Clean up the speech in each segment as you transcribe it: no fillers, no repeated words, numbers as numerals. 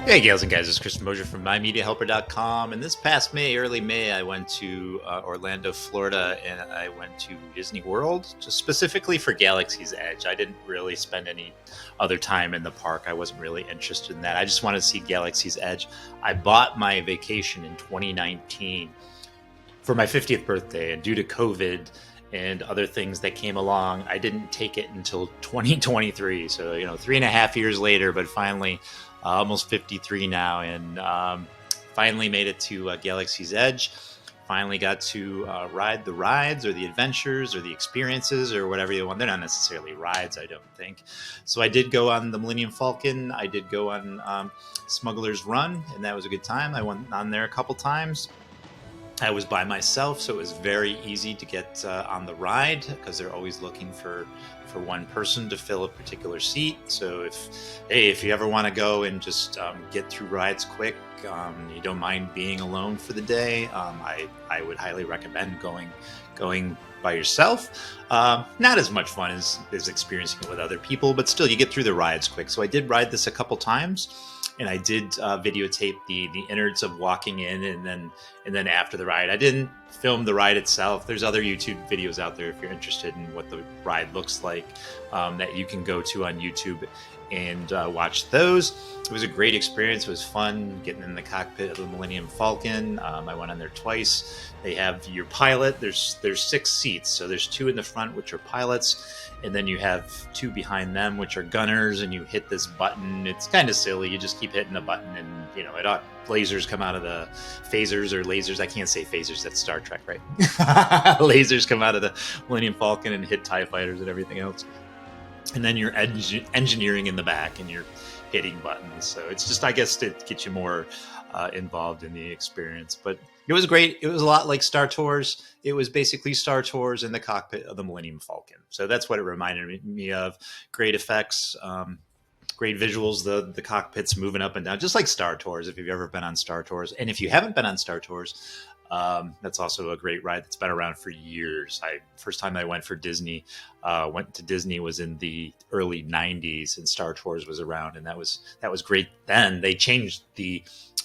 Hey, gals and guys, it's Chris Mosier from MyMediaHelper.com. And this past May, early May, I went to Orlando, Florida, and I went to Disney World, just specifically for Galaxy's Edge. I didn't really spend any other time in the park. I wasn't really interested in that. I just wanted to see Galaxy's Edge. I bought my vacation in 2019 for my 50th birthday, and due to COVID and other things that came along, I didn't take it until 2023. So, 3.5 years later, but finally... almost 53 now, and finally made it to Galaxy's Edge. Finally got to ride the rides or the adventures or the experiences or whatever you want. They're not necessarily rides, I don't think. So I did go on the Millennium Falcon. I did go on Smugglers Run, and that was a good time. I went on there a couple times. I was by myself, so it was very easy to get on the ride because they're always looking for one person to fill a particular seat. So if you ever want to go and just get through rides quick, you don't mind being alone for the day, I would highly recommend going by yourself. Not as much fun as experiencing it with other people, but still you get through the rides quick. So I did ride this a couple times. And I did videotape the innards of walking in, and then after the ride. I didn't film the ride itself. There's other YouTube videos out there if you're interested in what the ride looks like that you can go to on YouTube and watch those. It was a great experience. It was fun getting in the cockpit of the Millennium Falcon. I went on there twice. They have your pilot. There's 6 seats, so there's 2 in the front, which are pilots. And then you have 2 behind them, which are gunners, and you hit this button. It's kind of silly. You just keep hitting a button, and lasers come out of the phasers or lasers. I can't say phasers. That's Star Trek, right? Lasers come out of the Millennium Falcon and hit TIE fighters and everything else. And then you're engineering in the back, and you're hitting buttons. So it's just, I guess, to get you more involved in the experience. But it was great. It was a lot like Star Tours. It was basically Star Tours in the cockpit of the Millennium Falcon. So that's what it reminded me of. Great effects, great visuals, the cockpit's moving up and down, just like Star Tours, if you've ever been on Star Tours. And if you haven't been on Star Tours, that's also a great ride that's been around for years. First time I went to Disney was in the early 90s, and Star Tours was around, and that was great then. They changed the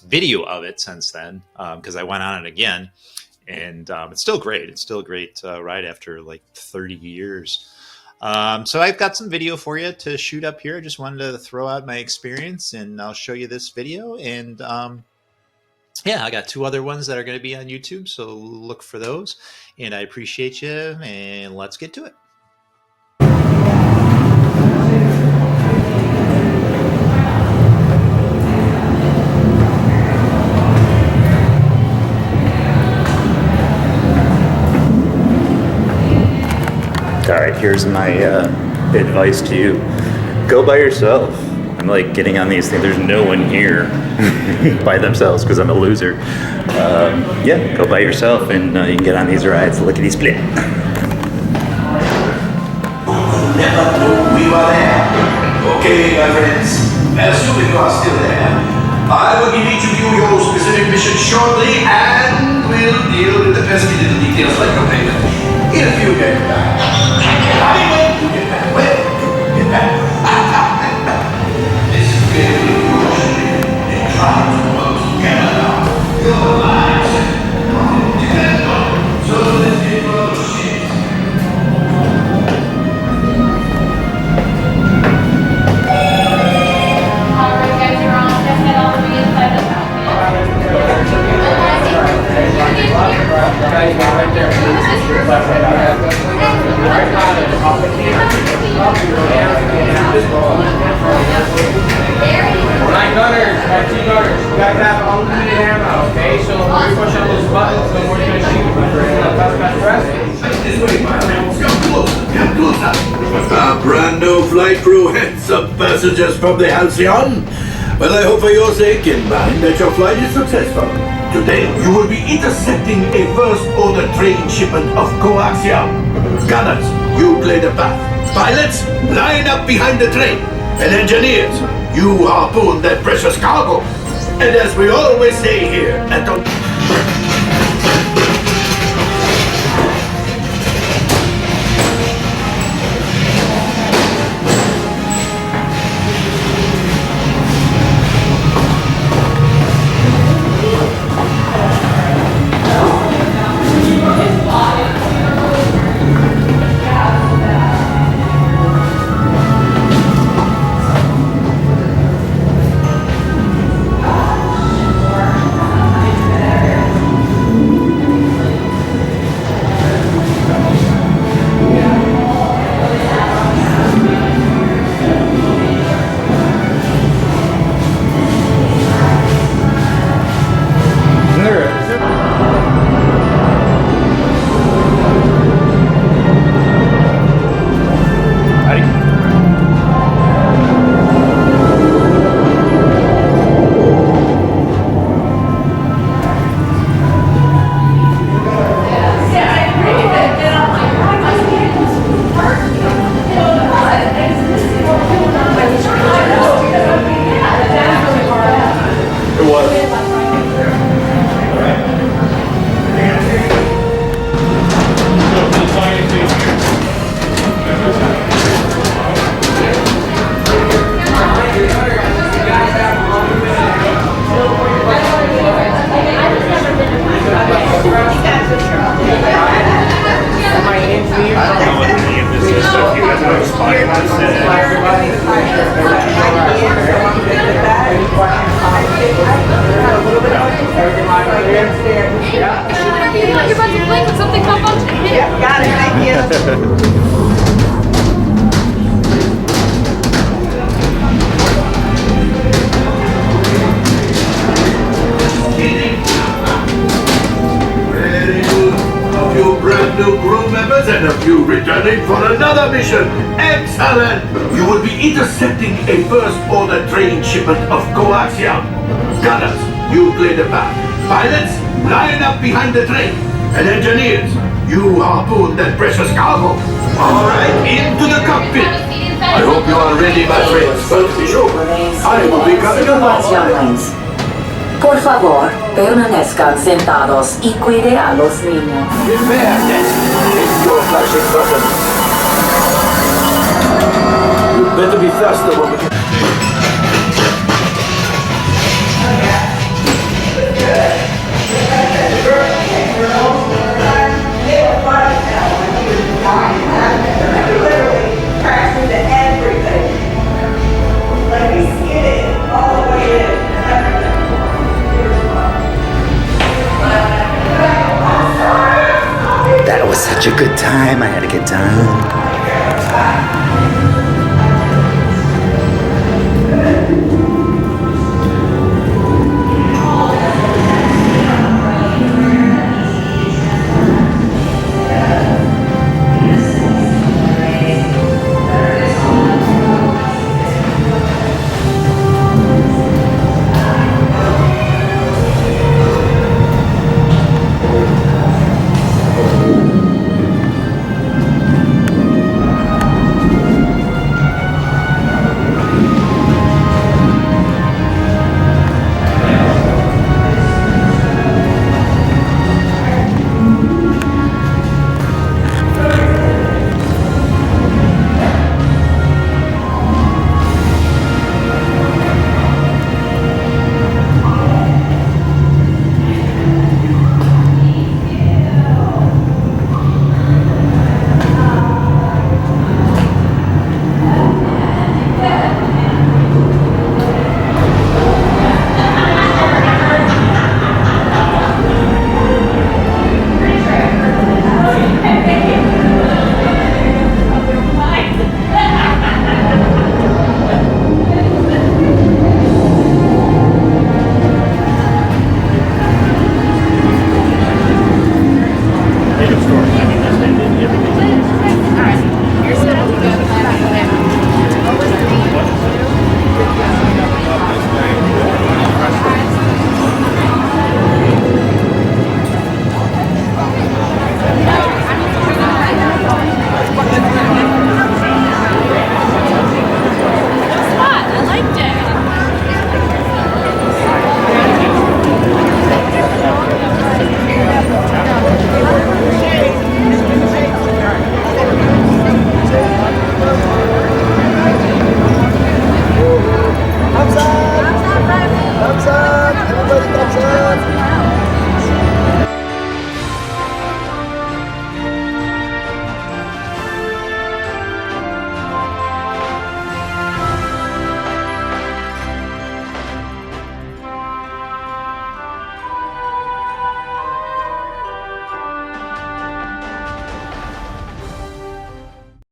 video of it since then, because I went on it again, and it's still great. It's still a great ride after like 30 years. So I've got some video for you to shoot up here. I just wanted to throw out my experience, and I'll show you this video. And yeah, I got 2 other ones that are going to be on YouTube, so look for those. And I appreciate you, and let's get to it. All right, here's my advice to you. Go by yourself. I'm like getting on these things. There's no one here by themselves because I'm a loser. Yeah, go by yourself, and you can get on these rides. Lickety split. Never knew we were there. Okay, my friends. Assuming you are still there, I will give each of you your specific mission shortly, and we'll deal with the pesky little details like your payment in a few days. Get back. Wait. Get back. This is very emotional. They try to work together now. Your lives depend on it. So let's get rid of shit. Alright guys, you're on. Let's head all the way inside the house. Nine gunners, 2 gunners. You guys have unlimited ammo, okay? So when you push on those buttons, the more you're going to shoot. This way, my friends. Come closer. Brand new flight crew, heads up passengers from the Halcyon. Well, I hope for your sake and mine that your flight is successful. Today, you will be intercepting a first-order train shipment of coaxium. Gunners, you play the path. Pilots, line up behind the train. And engineers, you harpoon that precious cargo. And as we always say here at the... Very good. A few brand new crew members and a few returning for another mission. Excellent! You will be intercepting a first order train shipment of coaxium. Gunners, you play the part. Pilots, line up behind the train. And engineers, you harpoon that precious cargo. Alright, into the cockpit. I hope you are ready, my friends. Well, be sure. I will be coming along. Younglings. Por favor, permanezcan sentados y cuide a los niños. Prepare that. Hit your flashing button. You better be faster when we... That was such a good time. I had a good time.